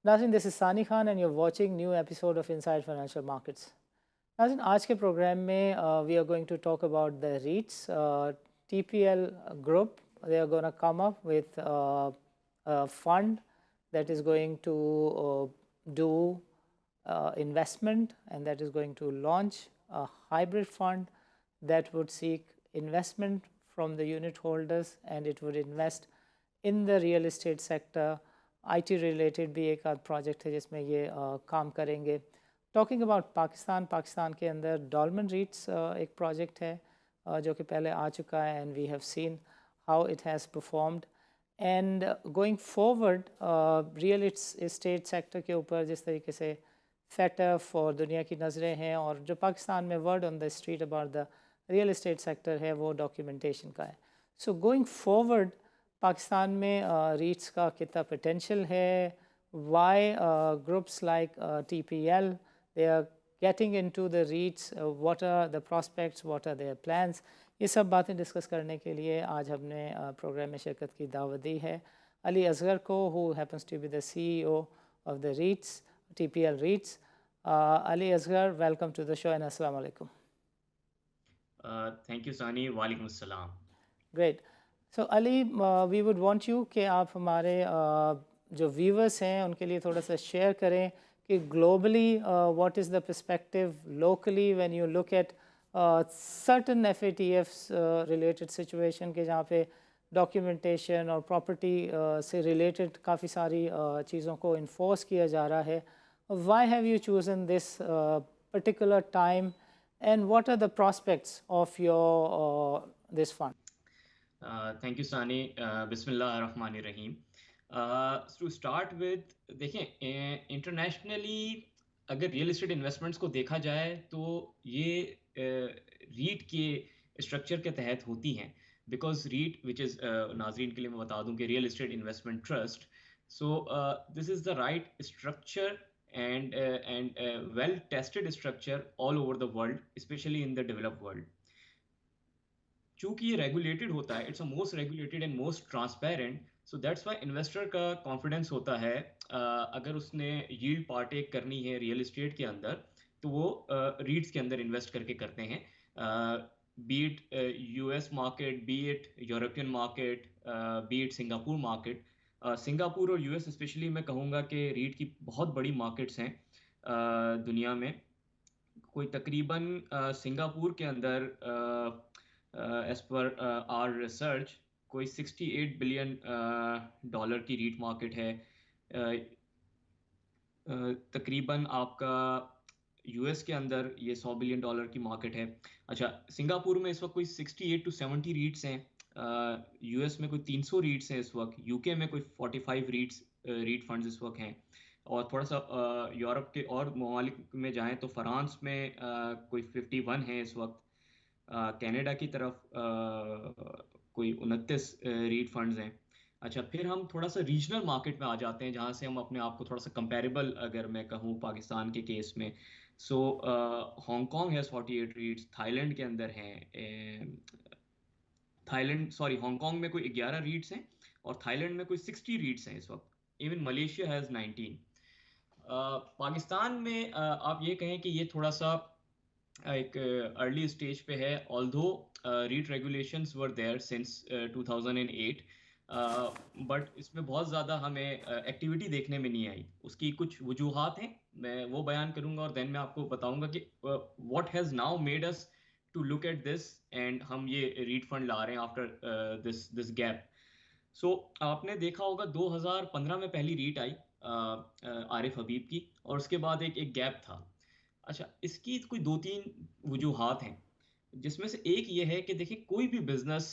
नाज़रीन, this is Sani Khan and you are watching new episode of inside financial markets. नाज़रीन, आज के प्रोग्राम में we are going to talk about the REITs. TPL group, they are going to come up with a fund that is going to do investment, and that is going to launch a hybrid fund that would seek investment from the unit holders, and it would invest in the real estate sector. IT related भी एक आध project है जिसमें ये काम करेंगे। Talking about Pakistan के अंदर डॉल्मन रीट्स एक प्रोजेक्ट है जो कि पहले आ चुका है, and we have seen how it has performed. And going forward real estate sector के ऊपर जिस तरीके से फेटफ और दुनिया की नज़रें हैं, और जो पाकिस्तान में word on the street about the real estate sector है वो डॉक्यूमेंटेशन का है। सो गोइंग फॉरवर्ड पाकिस्तान में रीट्स का कितना पोटेंशियल है, why groups like TPL they are getting into the REITs, what are the prospects, what are their plans, ये सब बातें डिस्कस करने के लिए आज हमने प्रोग्राम में शिरकत की दावत दी है अली असगर को, who happens to be the CEO of the REITs, TPL REITs. Ali Asghar, welcome to the show and assalamu alaikum. Thank you Sani, वालेकुम अस्सलाम। Great. So Ali, we would want you कि आप हमारे जो व्यूवर्स हैं उनके लिए थोड़ा सा शेयर करें कि globally what is the perspective locally when you look at certain FATFs related situation के जहाँ पे डॉक्यूमेंटेशन और प्रॉपर्टी से रिलेटेड काफ़ी सारी चीज़ों को इन्फोर्स किया जा रहा है। Why have you chosen this particular time, and what are the prospects of your this fund? Thank you सानी। बिस्मिल्लाहिर्रहमानिर्रहीम। टू स्टार्ट विद, देखें इंटरनेशनली अगर रियल एस्टेट इन्वेस्टमेंट्स को देखा जाए तो ये रीट के स्ट्रक्चर के तहत होती हैं। बिकॉज रीट विच इज़, नाजरीन के लिए मैं बता दूं कि real estate investment trust, so this is the right structure and well tested structure all over the world, especially in the developed world. चूंकि ये रेगुलेटेड होता है, it's a most regulated and most transparent, so that's why investor का confidence होता है अगर उसने yield partake करनी है रियल एस्टेट के अंदर तो वो रीट्स के अंदर इन्वेस्ट करके करते हैं। B it US market, B it European market, B it Singapore market. Singapore और US स्पेशली मैं कहूँगा कि रीट की बहुत बड़ी मार्केट्स हैं दुनिया में। कोई तकरीबन सिंगापुर के अंदर एज पर आर रिसर्च कोई 68 बिलियन डॉलर की रीट मार्केट है। तकरीबन आपका US के अंदर ये 100 बिलियन डॉलर की मार्केट है। अच्छा, सिंगापुर में इस वक्त कोई 68 to 70 रीट्स हैं। US में कोई 300 रीट्स हैं इस वक्त। UK में कोई 45 रीट फंड्स इस वक्त हैं। और थोड़ा सा यूरोप के और ममालिक में जाएं तो फ्रांस में कोई 51 है इस वक्त। कनाडा की तरफ कोई 29 रीट फंड्स हैं। अच्छा, फिर हम थोड़ा सा रीजनल मार्केट में आ जाते हैं जहाँ से हम अपने आप को थोड़ा सा कंपैरेबल अगर मैं कहूँ पाकिस्तान के केस में। सो हांगकांग है 48 रीट्स, थाईलैंड के अंदर हैं, थाईलैंड सॉरी हांगकांग में कोई 11 रीट्स हैं और थाईलैंड में कोई 60 रीट्स हैं इस वक्त। Even Malaysia has 19। पाकिस्तान में आप ये कहें कि ये थोड़ा सा एक अर्ली स्टेज पे है, although REIT regulations were there since 2008, but इसमें बहुत ज़्यादा हमें एक्टिविटी देखने में नहीं आई। उसकी कुछ वजूहात हैं, मैं वो बयान करूंगा और देन मैं आपको बताऊंगा कि what has now made us to look at this and हम ये रीट फंड ला रहे हैं after this this gap. So आपने देखा होगा 2015 में पहली रीट आई आरिफ हबीब की, और उसके बाद एक गैप था। अच्छा, इसकी कोई दो तीन वजूहात हैं, जिसमें से एक ये है कि देखिए कोई भी बिजनेस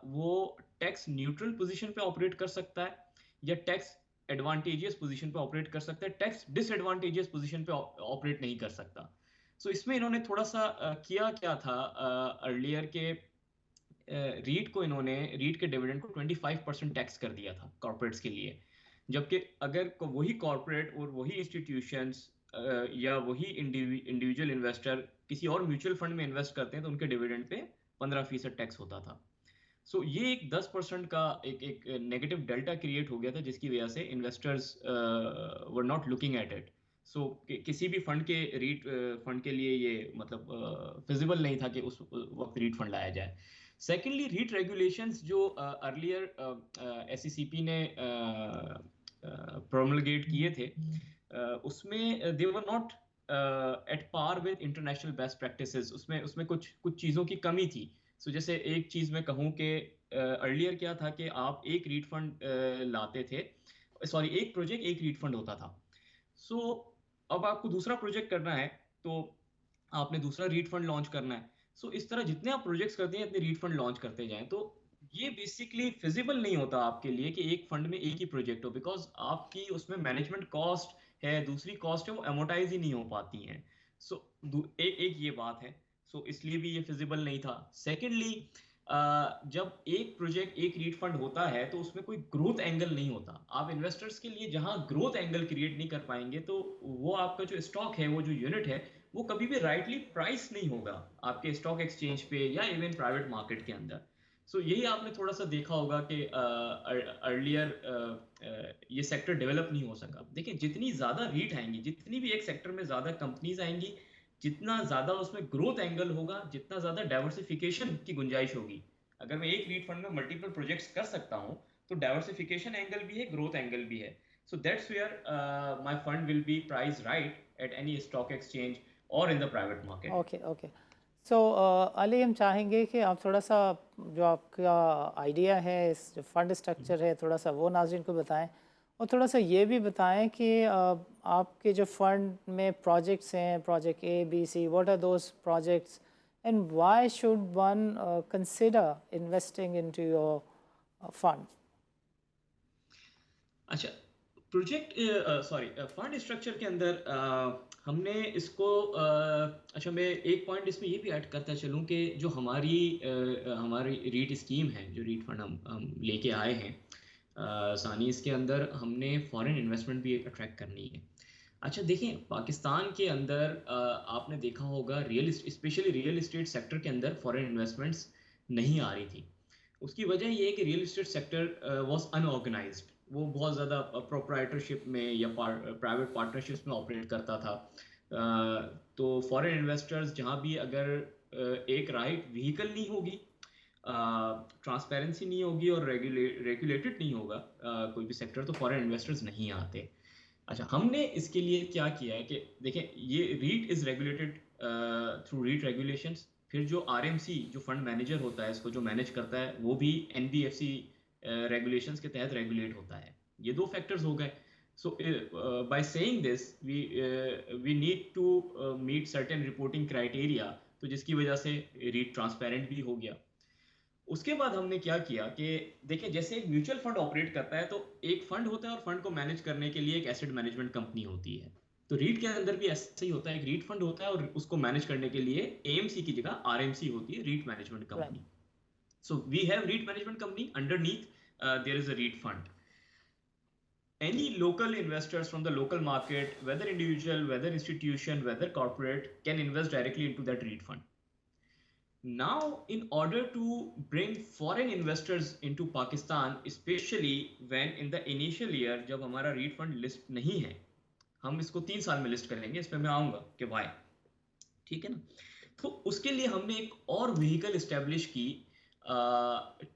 वो टैक्स न्यूट्रल पोजीशन पे ऑपरेट कर सकता है या टैक्स एडवांटेजियस पोजीशन पे ऑपरेट कर सकता है, टैक्स डिसएडवांटेजियस पोजीशन पे ऑपरेट नहीं कर सकता। सो इसमें इन्होंने थोड़ा सा किया क्या था अर्लियर के, रीट को इन्होंने रीट के डिविडेंड को 25% टैक्स कर दिया था कॉर्पोरेट्स के लिए। जबकि अगर वही कॉर्पोरेट और वही इंस्टीट्यूशंस या वही इंडिविजुअल इन्वेस्टर किसी और म्यूचुअल फंड में इन्वेस्ट करते हैं तो उनके डिविडेंड पे 15% टैक्स होता था। सो ये एक 10% का एक नेगेटिव डेल्टा क्रिएट हो गया था, जिसकी वजह से investors were not looking at it. So किसी भी फंड के रीट फंड के लिए ये मतलब फिजिबल नहीं था कि उस वक्त रीट फंड लाया जाए। सेकेंडली, रीट रेगुलेशंस जो अर्लियर एसईसीपी ने प्रोमलगेट किए थे, उसमें they were not at par with international best practices. उसमें उसमें कुछ कुछ चीज़ों की कमी थी। सो जैसे एक चीज़ मैं कहूँ कि अर्लियर क्या था कि आप एक रीट फंड लाते थे, सॉरी एक प्रोजेक्ट एक रीट फंड होता था। सो अब आपको दूसरा प्रोजेक्ट करना है, तो आपने दूसरा रीट फंड लॉन्च करना है। सो इस तरह जितने आप प्रोजेक्ट्स करते हैं इतने रीट फंड लॉन्च करते जाएं, तो ये बेसिकली फिजिबल नहीं होता आपके लिए कि एक फंड में एक ही प्रोजेक्ट हो, बिकॉज आपकी उसमें मैनेजमेंट कॉस्ट है, दूसरी कॉस्ट है, वो एमोटाइज ही नहीं हो पाती हैं। सो एक ये बात है। सो इसलिए भी ये फिजिबल नहीं था। सेकेंडली, जब एक प्रोजेक्ट एक रीट फंड होता है तो उसमें कोई ग्रोथ एंगल नहीं होता। आप इन्वेस्टर्स के लिए जहां ग्रोथ एंगल क्रिएट नहीं कर पाएंगे, तो वो आपका जो स्टॉक है, वो जो यूनिट है, वो कभी भी राइटली प्राइस नहीं होगा आपके स्टॉक एक्सचेंज पे या इवन प्राइवेट मार्केट के अंदर। सो यही आपने थोड़ा सा देखा होगा कि अर्लियर ये सेक्टर डेवलप नहीं हो सका। देखिए, जितनी ज्यादा रीट आएंगी, जितनी भी एक सेक्टर में ज्यादा कंपनीज आएंगी, जितना ज्यादा उसमें ग्रोथ एंगल होगा, जितना ज्यादा डाइवर्सिफिकेशन की गुंजाइश होगी। अगर मैं एक रीट फंड में मल्टीपल प्रोजेक्ट्स कर सकता हूं, तो डाइवर्सिफिकेशन एंगल भी है, ग्रोथ एंगल भी है। So that's where my fund will be price right at any stock exchange और in the private market. Okay okay. So Ali, हम चाहेंगे कि आप थोड़ा सा जो आपका आइडिया है, इस जो फंड स्ट्रक्चर है, थोड़ा सा वो नाज़रीन को बताएं, और थोड़ा सा ये भी बताएं कि आपके जो फंड में प्रोजेक्ट्स हैं, project A B C, what are those projects and why should one consider investing into your fund. अच्छा, प्रोजेक्ट सॉरी फंड स्ट्रक्चर के अंदर हमने इसको अच्छा, मैं एक पॉइंट इसमें ये भी ऐड करता चलूँ कि जो हमारी रीट स्कीम है, जो रीट फंड हम लेके आए हैं, सानी, इसके अंदर हमने फॉरेन इन्वेस्टमेंट भी अट्रैक्ट करनी है। अच्छा देखिए, पाकिस्तान के अंदर आपने देखा होगा स्पेशली रियल इस्टेट सेक्टर के अंदर फॉरेन इन्वेस्टमेंट्स नहीं आ रही थी। उसकी वजह ये है कि real estate sector was unorganised. वो बहुत ज़्यादा प्रोप्राइटरशिप में या प्राइवेट पार्टनरशिप्स में ऑपरेट करता था। तो फॉरेन इन्वेस्टर्स जहाँ भी अगर एक राइट व्हीकल नहीं होगी, ट्रांसपेरेंसी नहीं होगी और रेगुलेटेड नहीं होगा कोई भी सेक्टर, तो फॉरेन इन्वेस्टर्स नहीं आते। अच्छा, हमने इसके लिए क्या किया है कि देखिए, ये REIT is regulated through REIT regulations. फिर जो आरएमसी, जो फंड मैनेजर होता है, इसको जो मैनेज करता है, वो भी एनबीएफसी रेगुलेशंस के तहत रेगुलेट होता है। ये दो फैक्टर्स हो गए। So by saying this, we need to meet certain reporting criteria, तो जिसकी वजह से रीट ट्रांसपेरेंट भी हो गया। उसके बाद हमने क्या किया कि देखिए, जैसे एक म्यूचुअल फंड ऑपरेट करता है, तो एक फंड होता है और फंड को मैनेज करने के लिए एक एसेट मैनेजमेंट कंपनी होती है। तो रीट के अंदर भी ऐसा ही होता है, एक रीट फंड होता है और उसको मैनेज करने के लिए एएमसी की जगह आरएमसी होती है, REIT management right. Company. So we have REIT management company, underneath there is a REIT fund. Any local investors from the local market, whether individual, whether institution, whether corporate, can invest directly into that REIT fund. Now, in order to bring foreign investors into Pakistan, especially when in the initial year, जब हमारा REIT fund list नहीं है, हम इसको 3 साल में list करेंगे, इस पे मैं आऊंगा कि वाई, ठीक है ना। तो उसके लिए हमने एक और व्हीकल एस्टेब्लिश की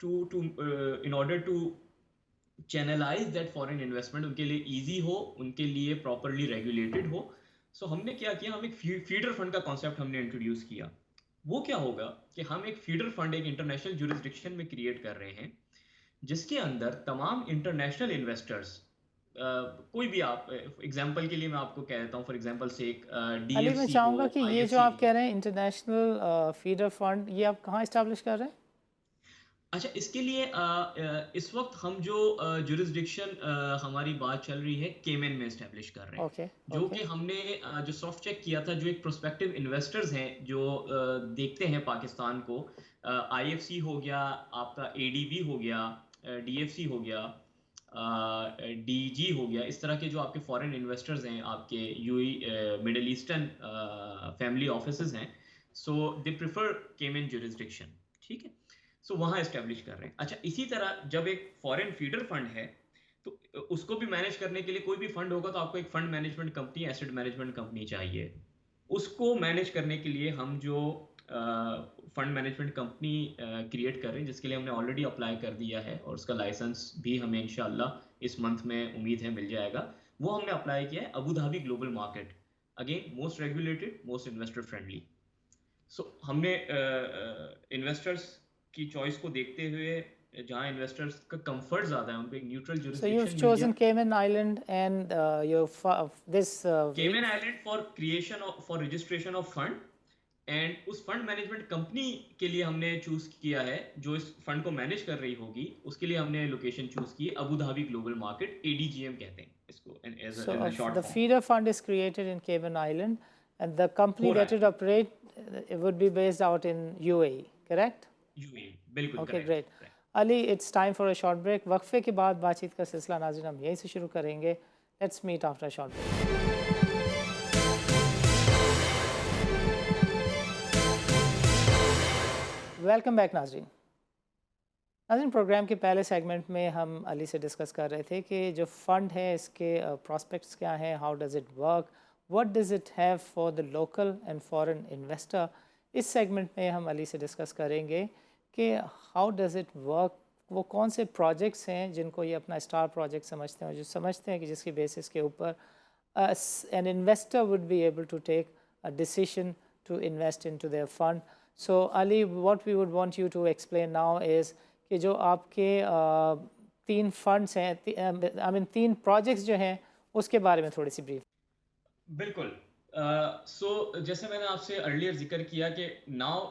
to in order to channelise that foreign investment उनके लिए इजी हो, उनके लिए प्रॉपरली रेगुलेटेड हो। सो हमने क्या किया, हम एक फीडर फंड का कॉन्सेप्ट हमने इंट्रोड्यूस किया। वो क्या होगा कि हम एक फीडर फंड एक इंटरनेशनल जुरिस्डिक्शन में क्रिएट कर रहे हैं, जिसके अंदर तमाम इंटरनेशनल इन्वेस्टर्स, कोई भी, आप एग्जांपल के लिए मैं आपको कह देता हूँ, फॉर एग्जांपल से एक अली, मैं डीएफसी हो, चाहूँगा कि ये जो आईएफसी आप हो। कह रहे हैं इंटरनेशनल फीडर फंड, ये आप कहाँ इस्टेब्लिश कर रहे हैं? अच्छा, इसके लिए इस वक्त हम जो जुरिस्डिक्शन हमारी बात चल रही है, केमन में इस्टेब्लिश कर रहे हैं। ओके जो ओके। कि हमने जो सॉफ्ट चेक किया था, जो एक प्रोस्पेक्टिव इन्वेस्टर्स हैं जो देखते हैं पाकिस्तान को, आईएफसी हो गया, आपका एडीबी हो गया, डीएफसी हो गया, डीजी हो गया, इस तरह के जो आपके फॉरेन इन्वेस्टर्स हैं, आपके UAE middle eastern family offices हैं। सो दे प्रिफर केमन जुरिस्डिक्शन, ठीक है। सो वहाँ एस्टेब्लिश कर रहे हैं। अच्छा, इसी तरह जब एक फॉरेन फीडर फंड है तो उसको भी मैनेज करने के लिए कोई भी फंड होगा तो आपको एक fund management company, asset management company चाहिए। उसको मैनेज करने के लिए हम जो फंड मैनेजमेंट कंपनी क्रिएट कर रहे हैं, जिसके लिए हमने ऑलरेडी अप्लाई कर दिया है और उसका लाइसेंस भी हमें इंशाल्लाह इस मंथ में उम्मीद है मिल जाएगा। वो हमने अप्लाई किया है Abu Dhabi global market. Again most regulated, most investor friendly. So हमने इन्वेस्टर्स की चॉइस को देखते हुए, जहाँ इन्वेस्टर्स का कंफर्ट ज़्यादा है, उनको एक न्यूट्रल So you've जुरिस्डिक्शन मिल chosen गया। Cayman Island and this केमन island for creation of, for registration of fund, and उस फंड मैनेजमेंट कंपनी के लिए हमने चूज किया है जो इस फंड को मैनेज कर रही होगी, उसके लिए हमने लोकेशन चूज की है Abu Dhabi global market, ADGM कहते हैं इसको as So a short the form. feeder fund is created in Cayman Island, and the company हो रहा that it है operate it would be based out in UAE, correct? UAE, बिल्कुल Okay, correct. great. Ali, it's time for a short break. वक्फे के बाद बातचीत का सिलसिला नाज़रीन हम यहीं से शुरू करेंगे. Let's meet after a short break. Welcome back नाज़रीन। नाज़रीन, प्रोग्राम के पहले सेगमेंट में हम अली से डिस्कस कर रहे थे कि जो फ़ंड है इसके प्रॉस्पेक्ट्स क्या हैं, how does it work, what does it have for the local and foreign investor. इस सेगमेंट में हम अली से डिस्कस करेंगे कि हाउ डज़ इट वर्क, वो कौन से प्रोजेक्ट्स हैं जिनको ये अपना स्टार प्रोजेक्ट समझते हैं, और जो समझते हैं कि जिसकी बेसिस के ऊपर an investor would be able to take a decision to invest into their fund. So Ali, what we would want you to explain now is कि जो आपके तीन फंड्स हैं, आई मीन तीन प्रोजेक्ट्स जो हैं, उसके बारे में थोड़ी सी ब्रीफ। बिल्कुल। सो जैसे मैंने आपसे अर्लियर जिक्र किया कि नाउ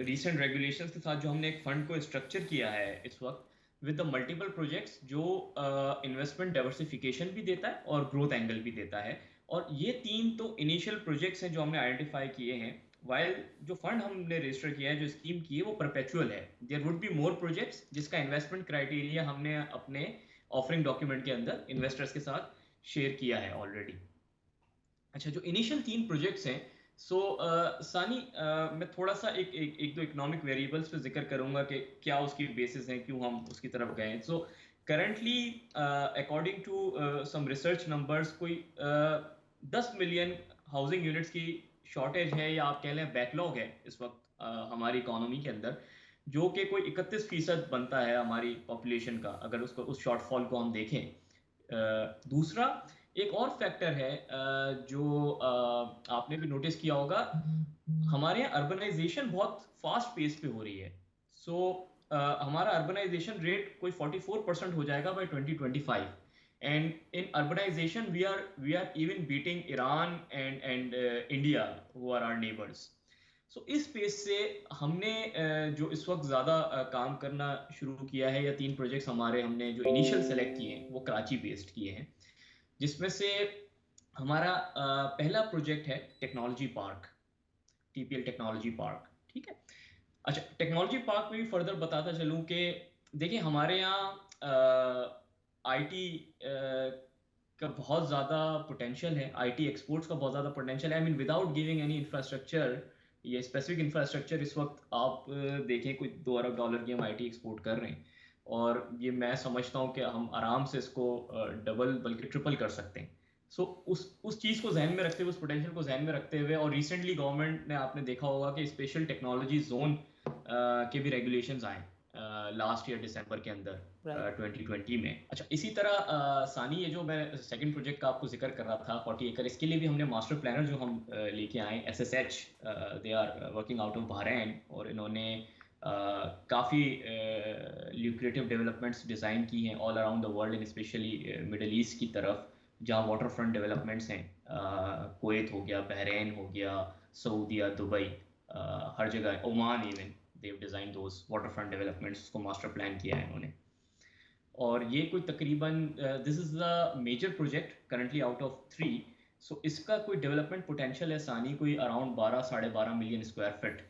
रीसेंट रेगुलेशंस के साथ जो हमने एक फंड को स्ट्रक्चर किया है इस वक्त विद द मल्टीपल प्रोजेक्ट्स, जो इन्वेस्टमेंट डाइवर्सिफिकेशन भी देता है और ग्रोथ एंगल भी देता है। और ये तीन तो इनिशियल प्रोजेक्ट्स हैं जो हमने आइडेंटिफाई किए हैं। वाइल जो फंड हमने रजिस्टर किया है, जो स्कीम की है, वो परपेचुअल है। There would be more projects जिसका इन्वेस्टमेंट क्राइटेरिया हमने अपने ऑफरिंग डॉक्यूमेंट के अंदर इन्वेस्टर्स के साथ शेयर किया है ऑलरेडी। अच्छा, जो इनिशियल तीन प्रोजेक्ट्स हैं, सो सानी मैं थोड़ा सा एक दो इकोनॉमिक वेरिएबल्स पे जिक्र करूंगा कि क्या उसकी बेसिस हैं, क्यों हम उसकी तरफ गए। So currently according to some research numbers, कोई 10 मिलियन हाउसिंग यूनिट्स की शॉर्टेज है, या आप कह लें बैकलॉग है इस वक्त हमारी इकोनॉमी के अंदर, जो कि कोई 31% बनता है हमारी पॉपुलेशन का, अगर उसको उस शॉर्टफॉल को हम देखें। दूसरा एक और फैक्टर है जो आपने भी नोटिस किया होगा, हमारे यहाँ अर्बनाइजेशन बहुत फास्ट पेस पे हो रही है। सो हमारा अर्बनाइजेशन रेट कोई 44% हो जाएगा by 2025, and in urbanization we are even beating Iran and India who are our neighbours. So इस पेस से हमने जो इस वक्त ज़्यादा काम करना शुरू किया है, या तीन प्रोजेक्ट्स हमारे हमने जो इनिशियल सेलेक्ट किए हैं वो कराची बेस्ड किए हैं, जिसमें से हमारा पहला प्रोजेक्ट है technology park, TPL technology park. ठीक है। अच्छा, टेक्नोलॉजी पार्क में भी फर्दर बताता चलूँ कि देखिए हमारे यहाँ IT का बहुत ज़्यादा पोटेंशियल है, IT एक्सपोर्ट्स का बहुत ज़्यादा पोटेंशियल है। I mean without giving any infrastructure, ये स्पेसिफिक इंफ्रास्ट्रक्चर, इस वक्त आप देखें कोई $2 अरब की हम IT एक्सपोर्ट कर रहे हैं, और ये मैं समझता हूँ कि हम आराम से इसको डबल बल्कि ट्रिपल कर सकते हैं। सो उस चीज़ को जहन में रखते हुए, उस पोटेंशियल को जहन में रखते हुए, और रिसेंटली गवर्नमेंट ने, आपने देखा होगा कि स्पेशल टेक्नोलॉजी जोन के भी रेगुलेशंस आए लास्ट ईयर दिसंबर के अंदर, 2020 में। अच्छा, इसी तरह सानी, ये जो मैं सेकंड प्रोजेक्ट का आपको जिक्र कर रहा था 40 एकड़, इसके लिए भी हमने मास्टर प्लानर जो हम लेके आए SSH, they are working out of Bahrain, और इन्होंने काफ़ी ल्यूक्रेटिव डेवलपमेंट्स डिज़ाइन की हैं all around the world, and specially Middle East की तरफ, जहाँ वाटर फ्रंट डेवलपमेंट्स हैं। कुवैत हो गया, बहरैन हो गया, सऊदीया, दुबई, हर जगह, Oman even, they design those water front developments, उसको मास्टर प्लान किया है इन्होंने। और ये कोई तकरीबन this is the major project currently out of 3। सो इसका कोई डेवलपमेंट पोटेंशियल है सानी, कोई around 12-12.5 million square feet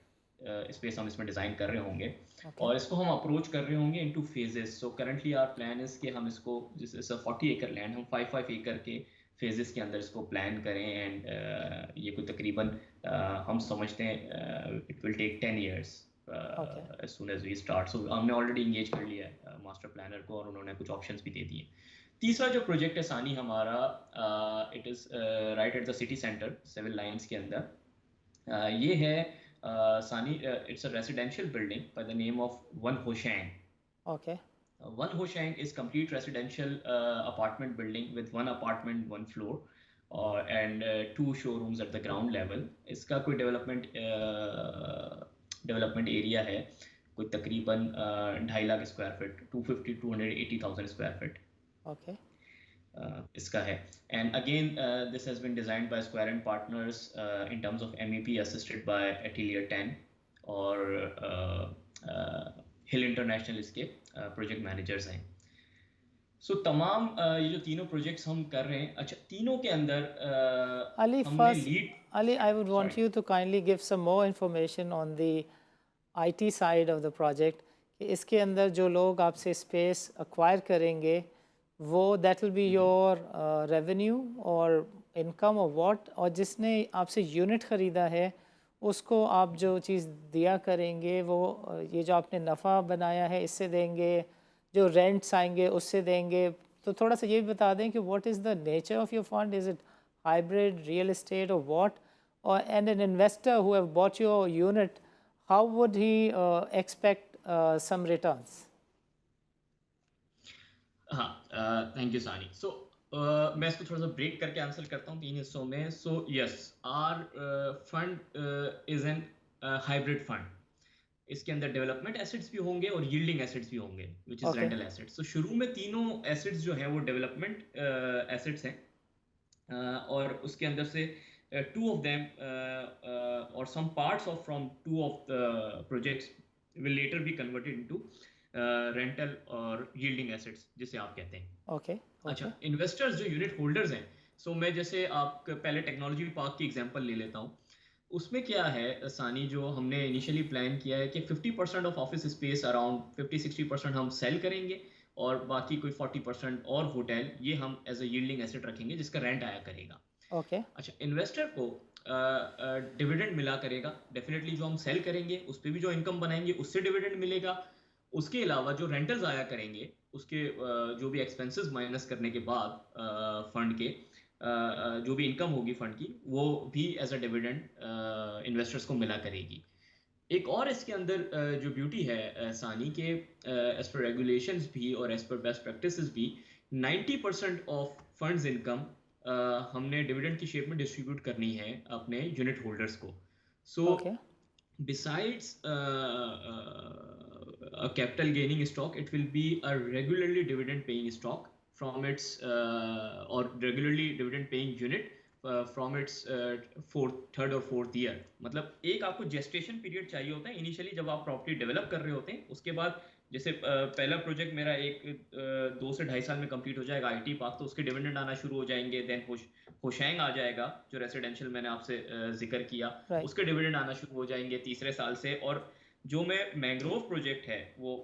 space हम इसमें डिज़ाइन कर रहे होंगे। और इसको हम अप्रोच कर रहे होंगे into phases. So currently our plan is कि हम इसको, जैसे 40 एकड़ लैंड, हम 5 एकड़ के फेजेस के अंदर इसको प्लान करें, एंड ये कोई तकरीबन हम समझते हैं it will take 10 years as soon as we start. So हमने ऑलरेडी इंगेज कर लिया है मास्टर प्लानर को और उन्होंने कुछ ऑप्शंस भी दे दिए. तीसरा जो प्रोजेक्ट है सानी हमारा, it is right at the city centre Civil Lines के अंदर. ये है सानी, it's a residential building by the name of One Hoshang. Okay. One Hoshang is complete residential apartment building with one apartment, one floor, and two showrooms at the ground level. इसका कोई development area है कोई तकरीबन 2.5 lakh square feet, 280,000 square feet Okay. इसका है. And again this has been designed by Square and Partners in terms of MEP assisted by Atelier 10 और Hill International इसके project managers हैं. सो तमाम ये जो तीनों प्रोजेक्ट्स हम कर रहे हैं, अच्छा तीनों के अंदर Ali, हमने first, lead. Ali, I would want Sorry. you to kindly give some more information on the IT side of the project. कि इसके अंदर जो लोग आपसे स्पेस acquire करेंगे वो that will be your revenue और income or what, और जिसने आपसे यूनिट ख़रीदा है उसको आप जो चीज़ दिया करेंगे वो ये जो आपने नफ़ा बनाया है इससे देंगे, जो रेंट्स आएंगे उससे देंगे. तो थोड़ा सा ये भी बता दें कि what is the nature of your fund, is it hybrid, real estate or what? Or, and an investor who have bought your unit, how would he expect some returns? हाँ, थैंक यू सानी. सो मैं इसको थोड़ा सा break करके answer करता हूँ 3 हिस्सों में. So yes, our fund is an hybrid fund. इसके अंदर डेवलपमेंट एसेट्स भी होंगे और यील्डिंग एसेट्स भी होंगे, which is Okay. Rental assets. तो शुरू में तीनों एसेट्स जो हैं वो डेवलपमेंट एसेट्स हैं, और उसके अंदर से two of them or some parts of from two of the projects will later be converted into rental और yielding assets जिसे आप कहते हैं. Okay. अच्छा, Okay. इन्वेस्टर्स जो यूनिट होल्डर्स हैं, सो मैं जैसे आप पहले टेक्नोलॉजी पार्क की एग्जांपल ले लेता हूँ. उसमें क्या है सानी, जो हमने इनिशियली प्लान किया है कि 50% ऑफ ऑफिस स्पेस अराउंड 50-60% हम सेल करेंगे और बाकी कोई 40% और होटल ये हम एज अ यील्डिंग एसेट रखेंगे जिसका रेंट आया करेगा. Okay. अच्छा, इन्वेस्टर को डिविडेंड मिला करेगा डेफिनेटली. जो हम सेल करेंगे उस पर भी जो इनकम बनाएंगे उससे डिविडेंड मिलेगा. उसके अलावा जो रेंटल्स आया करेंगे उसके जो भी एक्सपेंसेस माइनस करने के बाद फंड के जो भी इनकम होगी फंड की वो भी एज अ डिविडेंड इन्वेस्टर्स को मिला करेगी. एक और इसके अंदर जो ब्यूटी है सानी के, एज पर रेगुलेशंस भी और एज पर बेस्ट प्रैक्टिसेस भी 90% ऑफ फंड्स इनकम हमने डिविडेंड की शेप में डिस्ट्रीब्यूट करनी है अपने यूनिट होल्डर्स को. सो Okay. besides a capital gaining stock, it will be a regularly dividend paying stock from its or regularly dividend paying unit from its third or fourth year. मतलब एक आपको gestation period चाहिए होता है initially जब आप property develop कर रहे होते हैं. उसके बाद जैसे पहला प्रोजेक्ट मेरा 2 से 2.5 साल में कंप्लीट हो जाएगा IT पार्क, तो उसके डिविडेंड आना शुरू हो जाएंगे. देन होशैंग आ जाएगा जो रेसिडेंशियल मैंने आपसे जिक्र किया, Right. उसके डिविडेंड आना शुरू हो जाएंगे तीसरे साल से. और जो मैं मैंग्रोव प्रोजेक्ट है वो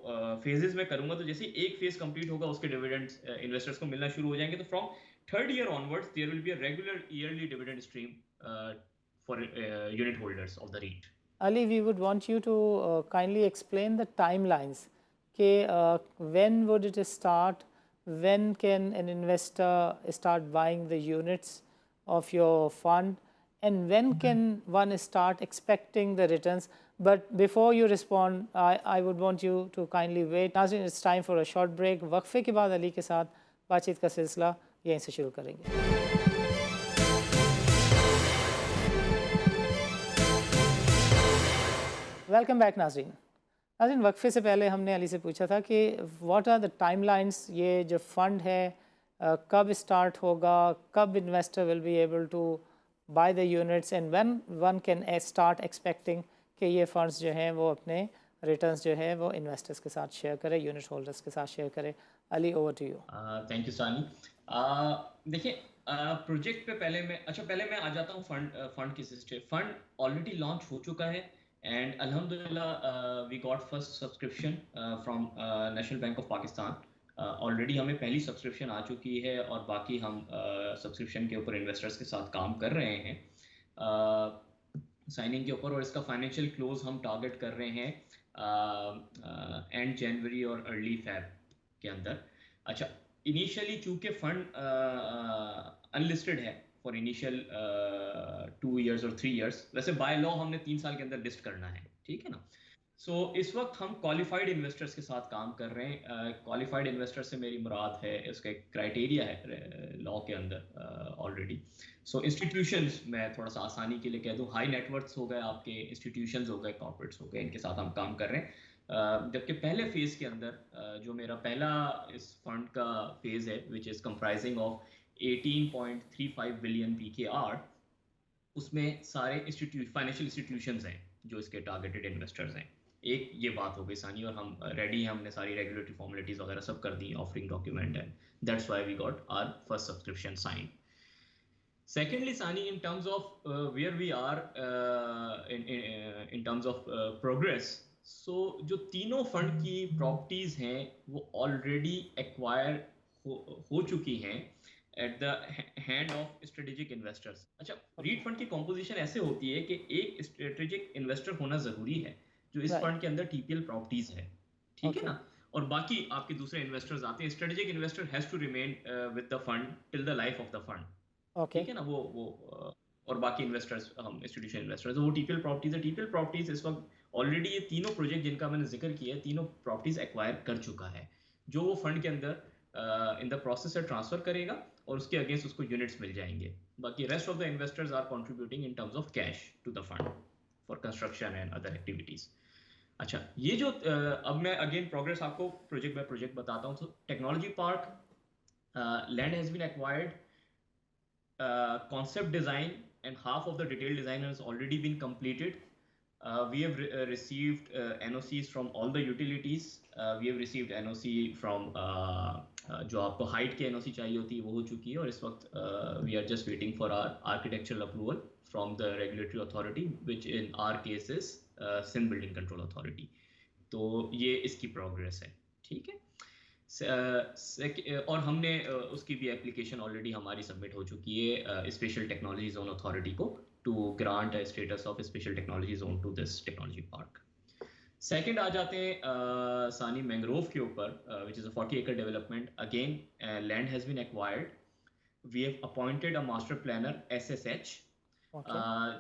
फेजेस में करूंगा, तो जैसे एक फेज कंप्लीट होगा उसके डिविडेंड्स इन्वेस्टर्स को मिलना शुरू हो जाएंगे. तो from third year onwards there will be a regular yearly dividend stream for unit holders of the REIT. Ali, we would want you to kindly explain the timelines. कि when would it start? When can an investor start buying the units of your fund? And when can one start expecting the returns? But before you respond, I would want you to kindly wait. नाज़रीन, it's time for a short break. वक्फे के बाद अली के साथ बातचीत का सिलसिला यहीं से शुरू करेंगे. वेलकम बैक नाज़रीन. नाज़रीन, वक्फे से पहले हमने अली से पूछा था कि व्हाट आर द टाइमलाइंस, ये जो फंड है कब स्टार्ट होगा, कब investor will be able to buy the units, and when one can start expecting कि ये फंड्स जो हैं वो अपने रिटर्न्स जो है वो इन्वेस्टर्स के साथ शेयर करे, यूनिट होल्डर्स के साथ शेयर करे. Ali, over to you. Thank you Sani. देखिए, प्रोजेक्ट पे पहले मैं आ जाता हूँ फंड की सिस्टम. फंड ऑलरेडी लॉन्च हो चुका है एंड अल्हम्दुलिल्लाह we got first subscription from National Bank of Pakistan. Already हमें पहली सब्सक्रिप्शन आ चुकी है और बाकी हम सब्सक्रिप्शन के ऊपर इन्वेस्टर्स के साथ काम कर रहे हैं. साइनिंग के ऊपर, और इसका फाइनेंशियल क्लोज हम टारगेट कर रहे हैं एंड जनवरी और अर्ली फेब के अंदर। अच्छा, इनिशियली चूंकि फंड अनलिस्टेड है फॉर इनिशियल 2 years और 3 years, वैसे बाय लॉ हमने 3 साल के अंदर लिस्ट करना है, ठीक है ना। सो इस वक्त हम क्वालिफाइड इन्वेस्टर्स के साथ काम कर रहे हैं। क्वालिफाइड इन्वेस्टर से मेरी मुराद है, उसका एक क्राइटेरिया है लॉ के अंदर ऑलरेडी। सो इंस्टीट्यूशंस, मैं थोड़ा सा आसानी के लिए कह दूं, हाई नेटवर्थ्स हो गए आपके, इंस्टीट्यूशंस हो गए, कॉर्पोरेट्स हो गए, इनके साथ हम काम कर रहे हैं। जबकि पहले फेज के अंदर जो मेरा पहला इस फंड का फेज है, which is comprising of 18.35 billion PKR, उसमें सारे फाइनेंशियल इंस्टीट्यूशंस हैं जो इसके टारगेटेड इन्वेस्टर्स हैं। एक ये बात हो गई सानी, और हम रेडी हैं, हमने सारी रेगुलेटरी फॉर्मेलिटीज वगैरह सब कर दी, ऑफरिंग डॉक्यूमेंट है, that's why we got our first subscription sign. Secondly, Sani, in terms of where we are in terms of progress, so जो तीनों फंड की प्रॉपर्टीज हैं वो ऑलरेडी एक्वायर हो चुकी हैं at the hand of strategic investors. अच्छा, REET fund की कॉम्पोजिशन ऐसे होती है कि एक स्ट्रेटेजिक इन्वेस्टर होना जरूरी है जो इस Right. फंड के अंदर TPL प्रॉपर्टीज है, ठीक है Okay. ना, और बाकी आपके दूसरे इन्वेस्टर्स आते हैं। Strategic investor has to remain with the fund till the life of the fund, Okay. ठीक है ना। वो और बाकी इन्वेस्टर्स, हम इंस्टीट्यूशन इन्वेस्टर्स, वो TPL प्रॉपर्टीज है। TPL प्रॉपर्टीज इस वक्त ऑलरेडी ये तीनों प्रोजेक्ट जिनका मैंने जिक्र किया है, तीनों प्रॉपर्टीज एक्वायर कर चुका है, जो वो फंड के अंदर इन द प्रोसेस से ट्रांसफर करेगा और उसके अगेंस्ट उसको यूनिट्स मिल जाएंगे। बाकी rest of the investors are contributing in terms of cash to the fund for construction and other activities. अच्छा, ये जो अब मैं अगेन प्रोग्रेस आपको प्रोजेक्ट बाय प्रोजेक्ट बताता हूँ। तो technology park, land has been acquired, concept design and half of the detailed design has already been completed. We have received NOCs from all the utilities. We have received NOC from जो आपको height की NOC चाहिए होती है वो हो चुकी है, और इस वक्त we are just waiting for our architectural approval from the regulatory authority, which in our case is Sindh Building Control Authority. तो ये इसकी प्रोग्रेस है, ठीक है। और हमने उसकी भी एप्लीकेशन ऑलरेडी हमारी सबमिट हो चुकी है स्पेशल टेक्नोलॉजी जोन अथॉरिटी को, to grant status of special technology zone to this technology park. Second आ जाते हैं सानी मैंग्रोव के ऊपर, which is a 40 acre development. Again land has been acquired, we have appointed a master planner SSH,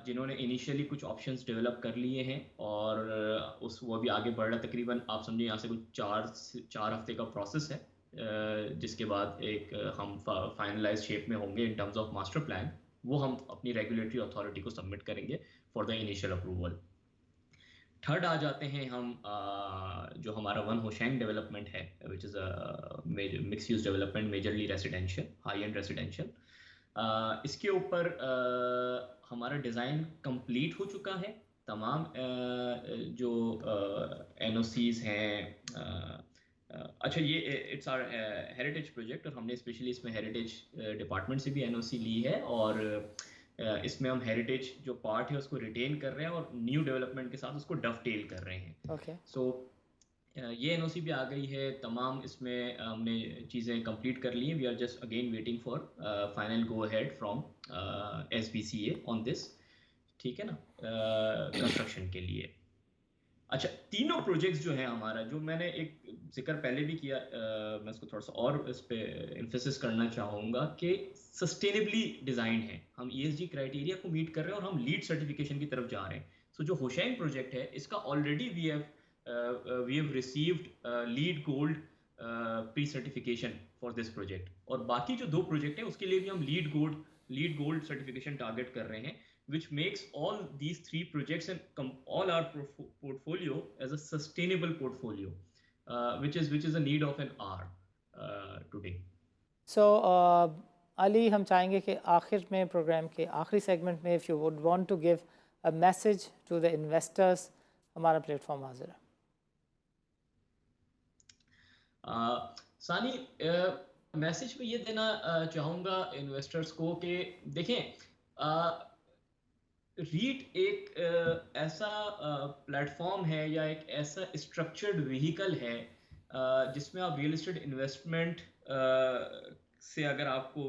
जिन्होंने initially कुछ options develop कर लिए हैं, और वो भी आगे बढ़ रहा। तकरीबन आप समझिए यहाँ से कुछ 4 हफ्ते का प्रोसेस है, जिसके बाद एक हम फाइनलाइज शेप में होंगे in terms of master plan. वो हम अपनी रेगुलेटरी अथॉरिटी को सबमिट करेंगे for the initial approval. Third आ जाते हैं हम जो हमारा वन होशैंग डेवलपमेंट है, which is a mix use development, majorly residential, high end residential. इसके ऊपर हमारा डिज़ाइन कंप्लीट हो चुका है। तमाम जो NOCs हैं, अच्छा, ये इट्स आवर हेरिटेज प्रोजेक्ट, और हमने स्पेशली इसमें हेरिटेज डिपार्टमेंट से भी NOC ली है, और इसमें हम हेरिटेज जो पार्ट है उसको रिटेन कर रहे हैं और न्यू डेवलपमेंट के साथ उसको डवटेल कर रहे हैं। Okay. सो ये NOC भी आ गई है, तमाम इसमें हमने चीज़ें कंप्लीट कर ली हैं। We are just again waiting for final go ahead from SBCA on this, ठीक है ना, कंस्ट्रक्शन के लिए। अच्छा, तीनों प्रोजेक्ट्स जो है हमारा, जो मैंने एक जिक्र पहले भी किया, मैं इसको थोड़ा सा और इस पे एम्फेसिस करना चाहूँगा कि सस्टेनेबली डिज़ाइन है, हम ESG क्राइटेरिया को मीट कर रहे हैं और हम लीड सर्टिफिकेशन की तरफ जा रहे हैं। सो जो होशैंग प्रोजेक्ट है इसका already we have received LEED gold pre certification for this project, और बाकी जो 2 प्रोजेक्ट हैं उसके लिए भी हम लीड गोल्ड सर्टिफिकेशन टारगेट कर रहे हैं, which makes all these 3 projects and all our portfolio as a sustainable portfolio, which is a need of an hour today. So Ali, हम चाहेंगे कि आखिर में प्रोग्राम के आखिरी सेगमेंट में, if you would want to give a message to the investors, हमारा platform हाजिर है। सानी, मैसेज में ये देना चाहूँगा इन्वेस्टर्स को कि देखें, रीट एक ऐसा प्लेटफॉर्म है या एक ऐसा स्ट्रक्चर्ड व्हीकल है जिसमें आप रियल एस्टेट इन्वेस्टमेंट से अगर आपको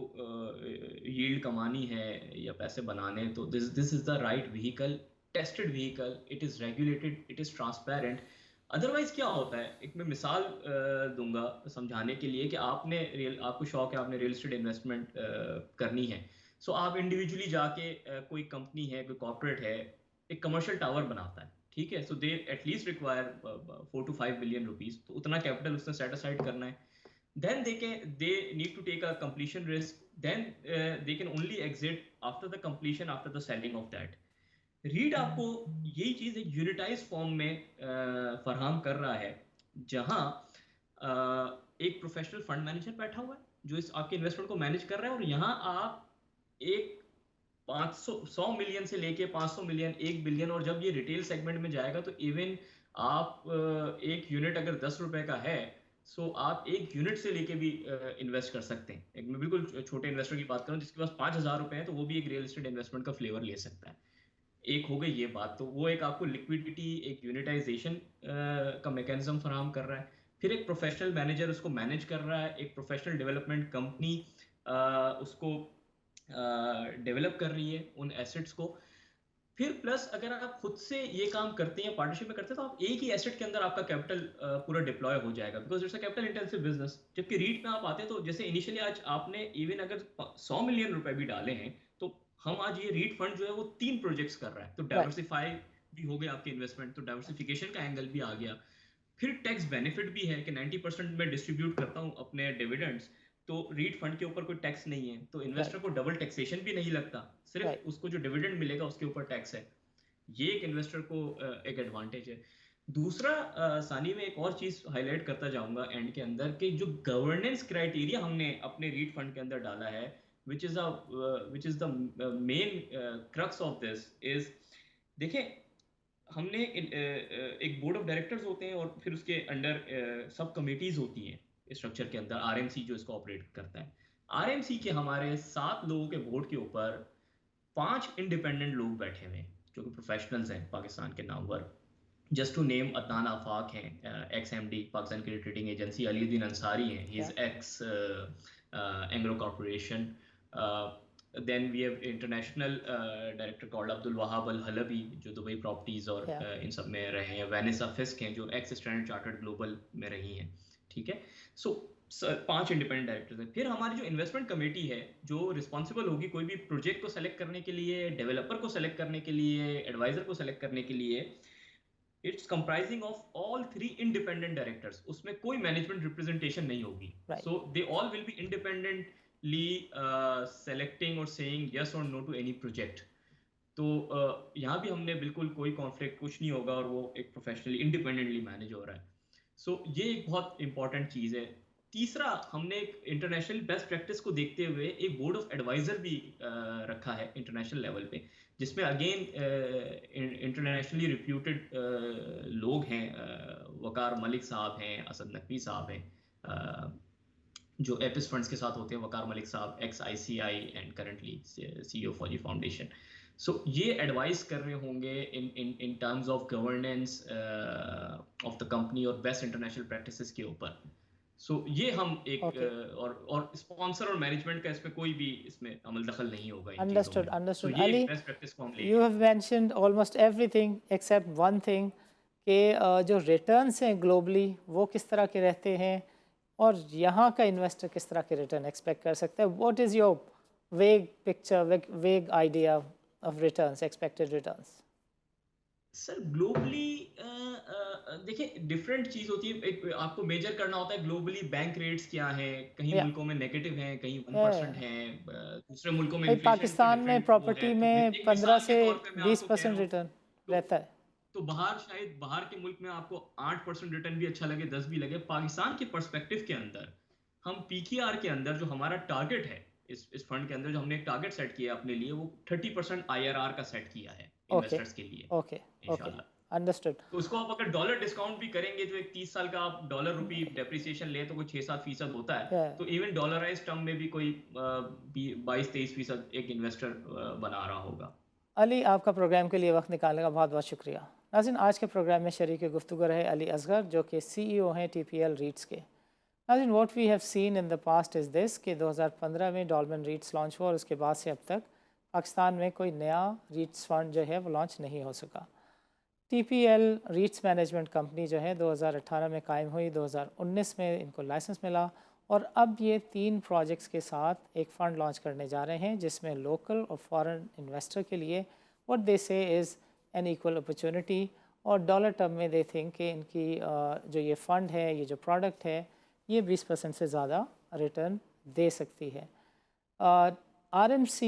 यील्ड कमानी है या पैसे बनाने हैं, तो this is the right vehicle tested vehicle, it is regulated, it is transparent. Otherwise क्या होता है, एक मैं मिसाल दूंगा समझाने के लिए कि आपको शौक है, आपने रियल एस्टेट इन्वेस्टमेंट करनी है। सो आप इंडिविजुअली जाके कोई कंपनी है, कोई कॉर्पोरेट है, एक कमर्शियल टावर बनाता है, ठीक है। So they at least require 4 to 5 billion rupees, तो उतना कैपिटल उसने सेट असाइड करना है। then they need to take a completion risk, then they can only exit after the completion, after the selling of that। Read आपको यही चीज एक यूनिटाइज form में फराहम कर रहा है, जहां एक प्रोफेशनल फंड मैनेजर बैठा हुआ है जो इस आपके इन्वेस्टमेंट को मैनेज कर रहा है, और यहाँ आप एक 500 100 मिलियन से लेके 500 मिलियन, 1 बिलियन, और जब ये रिटेल सेगमेंट में जाएगा तो इवन आप एक यूनिट अगर 10 रुपए का है, सो आप एक यूनिट से लेके भी इन्वेस्ट कर सकते हैं। एक मैं बिल्कुल छोटे इन्वेस्टर की बात करूं जिसके पास 5,000 रुपए है, तो वो भी एक रियल एस्टेट इन्वेस्टमेंट का फ्लेवर ले सकता है। एक हो गई ये बात, तो वो एक आपको लिक्विडिटी, एक यूनिटाइजेशन का मैकेनिज्म फराहम कर रहा है। फिर एक प्रोफेशनल मैनेजर उसको मैनेज कर रहा है, एक प्रोफेशनल डेवलपमेंट कंपनी उसको डेवलप कर रही है उन एसेट्स को। फिर प्लस अगर आप खुद से ये काम करते हैं, पार्टनरशिप में करते हैं, तो आप एक ही एसेट के अंदर आपका कैपिटल पूरा डिप्लॉय हो जाएगा, because it's a capital intensive business. जबकि रीट में आप आते हैं तो जैसे इनिशियली आज आपने इवन अगर 100 मिलियन रुपए भी डाले हैं, तो हम आज ये रीट फंड जो है वो 3 प्रोजेक्ट्स कर रहा है, तो right, डाइवर्सिफाई भी हो गया आपके इन्वेस्टमेंट, तो डाइवर्सिफिकेशन का एंगल भी आ गया। फिर टैक्स बेनिफिट भी है कि 90% मैं डिस्ट्रीब्यूट करता हूँ अपने डिविडेंड्स, तो रीट फंड के ऊपर कोई टैक्स नहीं है, तो इन्वेस्टर right, को डबल टैक्सेशन भी नहीं लगता, right, सिर्फ उसको जो डिविडेंड मिलेगा उसके ऊपर टैक्स है। ये एक इन्वेस्टर को एक एडवांटेज है। दूसरा सानी में एक और चीज हाईलाइट करता जाऊंगा एंड के अंदर, कि जो गवर्नेंस क्राइटेरिया हमने अपने रीट फंड के अंदर डाला है, which is the main crux of this is, देखिए हमने एक बोर्ड ऑफ डायरेक्टर्स होते हैं और फिर उसके अंडर सब कमिटीज होती हैं स्ट्रक्चर के अंदर। आरएमसी जो इसको ऑपरेट करता है, आरएमसी के हमारे 7 लोगों के बोर्ड के ऊपर 5 इंडिपेंडेंट लोग बैठे हुए हैं जो कि प्रोफेशनल्स हैं पाकिस्तान के नामवर। Just to name, Adnan Afaq हैं, ex MD Pakistan credit rating agency. Aliuddin Ansari हैं, he yeah, is ex Engro corporation. Then we have international director called Abdul Wahab Al Halabi, जो दुबई प्रॉपर्टीज और yeah, इन सब में रहे हैं। वैनिसा फिस्क हैं जो एक्स स्टैंडर्ड चार्टर्ड ग्लोबल में रही हैं, ठीक है। सो 5 इंडिपेंडेंट डायरेक्टर्स हैं। फिर हमारी जो इन्वेस्टमेंट कमेटी है जो रिस्पॉन्सिबल होगी कोई भी प्रोजेक्ट को सेलेक्ट करने के लिए, डेवलपर को सेलेक्ट करने के लिए, एडवाइजर को सेलेक्ट करने के लिए, it's comprising of all 3 independent directors. उसमें कोई मैनेजमेंट रिप्रेजेंटेशन नहीं होगी, right, so they all will be independently selecting और सेइंग यस और नो टू एनी प्रोजेक्ट। तो यहाँ भी हमने बिल्कुल कोई कॉन्फ्लिक्ट कुछ नहीं होगा, और वो एक प्रोफेशनली इंडिपेंडेंटली मैनेज हो रहा है। सो ये एक बहुत इंपॉर्टेंट चीज़ है। तीसरा, हमने एक इंटरनेशनल बेस्ट प्रैक्टिस को देखते हुए एक बोर्ड ऑफ एडवाइजर भी रखा है इंटरनेशनल लेवल पे, जिसमें अगेन इंटरनेशनली रिप्यूटेड लोग हैं। वकार मलिक साहब हैं, असद नकवी साहब हैं, जो एपिस फंड्स के साथ होते हैं। Waqar Malik sahab ex ICI and currently CEO Fauji foundation. So ये एडवाइस कर रहे होंगे in terms of governance of the company और बेस्ट इंटरनेशनल प्रैक्टिसेस के ऊपर। सो ये हम एक okay, और स्पॉन्सर और मैनेजमेंट का इसमें कोई भी इसमें अमल दखल नहीं होगा इन चीज़ों understood, में। तो understood. ये एक Ali, बेस्ट प्रैक्टिस को हम you लेंगे। have mentioned almost everything except one thing, कि जो रिटर्न्स हैं ग्लोबली वो किस तरह के रहते हैं और यहाँ का इन्वेस्टर किस तरह के रिटर्न एक्सपेक्ट कर सकता है। व्हाट इज़ योर वेग पिक्चर, वेग idea of returns, expected returns? Sir globally देखिए डिफरेंट चीज होती है। एक आपको मेजर करना होता है ग्लोबली बैंक रेट्स क्या हैं, कहीं या मुल्कों में नेगेटिव हैं, कहीं 1% हैं, दूसरे मुल्कों में भाई इन्फ्लेशन का पाकिस्तान में डिफरेंट वो है। प्रॉपर्टी तो में एक 15 मिसाल के से तौर पे मैं आपको कह 20% रहा हूँ, रिटर्न तो रहता है। तो बाहर शायद बाहर के मुल्क में आपको 8% रिटर्न भी अच्छा लगे, 10 भी लगे। पाकिस्तान के पर्सपेक्टिव के अंदर हम पीकेआर के अंदर जो हमारा टारगेट है, इस फंड के अंदर जो हमने एक टारगेट सेट किया अपने लिए, वो 30% आईआरआर का सेट किया है ओके, इन्वेस्टर्स के लिए ओके, ओके, इंशाल्लाह। अंडरस्टूड। तो उसको आप अगर डॉलर डिस्काउंट भी करेंगे, तो एक 30 साल का आप डॉलर रुपी डेप्रिसिएशन ले तो कोई 6-7% होता है। तो इवन डॉलराइज टर्म में भी कोई 22-23% एक इन्वेस्टर बना रहा होगा। अली, आपका प्रोग्राम के लिए वक्त निकालने का बहुत बहुत शुक्रिया। नाज़रीन, आज के प्रोग्राम में शरीक गुफ्तगू रहे अली असगर, जो कि CEO हैं TPL रीट्स के। नाज़रीन, what we have seen in the past is this कि 2015 में डॉल्मेन रीट्स लॉन्च हुआ और उसके बाद से अब तक पाकिस्तान में कोई नया रीट्स फंड जो है वो लॉन्च नहीं हो सका। TPL रीट्स मैनेजमेंट कंपनी जो है 2018 में कायम हुई, 2019 में इनको लाइसेंस मिला और अब ये 3 प्रोजेक्ट्स के साथ एक फ़ंड लॉन्च करने जा रहे हैं जिसमें लोकल और फॉरेन इन्वेस्टर के लिए व्हाट दे से इज़ एन इक्वल अपॉर्चुनिटी, और डॉलर टर्म में दे थिंक कि इनकी जो ये फ़ंड है, ये जो प्रोडक्ट है, ये 20% से ज़्यादा रिटर्न दे सकती है। RMC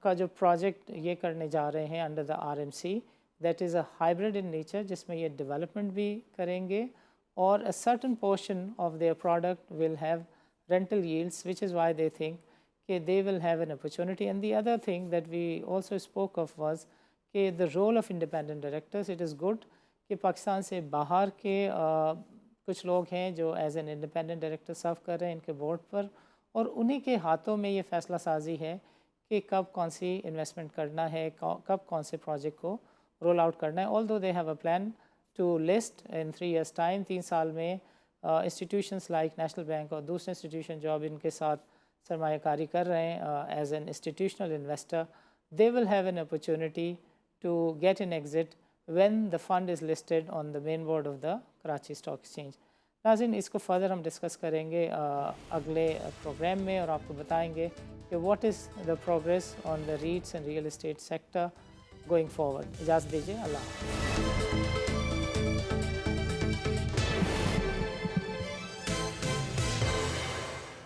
का जो प्रोजेक्ट ये करने जा रहे हैं under the RMC, that is a hybrid in nature, जिसमें ये डेवलपमेंट भी करेंगे और a certain portion of their product will have rental yields, which is why they think कि they will have an opportunity. And the other thing that we also spoke of was कि the role of independent directors, it is good कि पाकिस्तान से बाहर के कुछ लोग हैं जो एज एन इंडिपेंडेंट डायरेक्टर सर्व कर रहे हैं इनके बोर्ड पर, और उन्हीं के हाथों में ये फैसला साजी है कि कब कौन सी इन्वेस्टमेंट करना है, कब कौन से प्रोजेक्ट को रोल आउट करना है। Although they have a plan to list in 3 years time, 3 साल में इंस्टीट्यूशंस लाइक नेशनल बैंक और दूसरे इंस्टीट्यूशन जो अब इनके साथ सरमायाकारी कर रहे हैं as an institutional investor, they will have an opportunity to get an exit when the fund is listed on the main board of the Karachi Stock Exchange. नाज़रीन, इसको फर्दर हम डिस्कस करेंगे अगले प्रोग्राम में और आपको बताएंगे कि what is the progress on the रीट्स and real estate sector going forward. इजाज़त दीजिए, अल्लाह हाफ़िज़।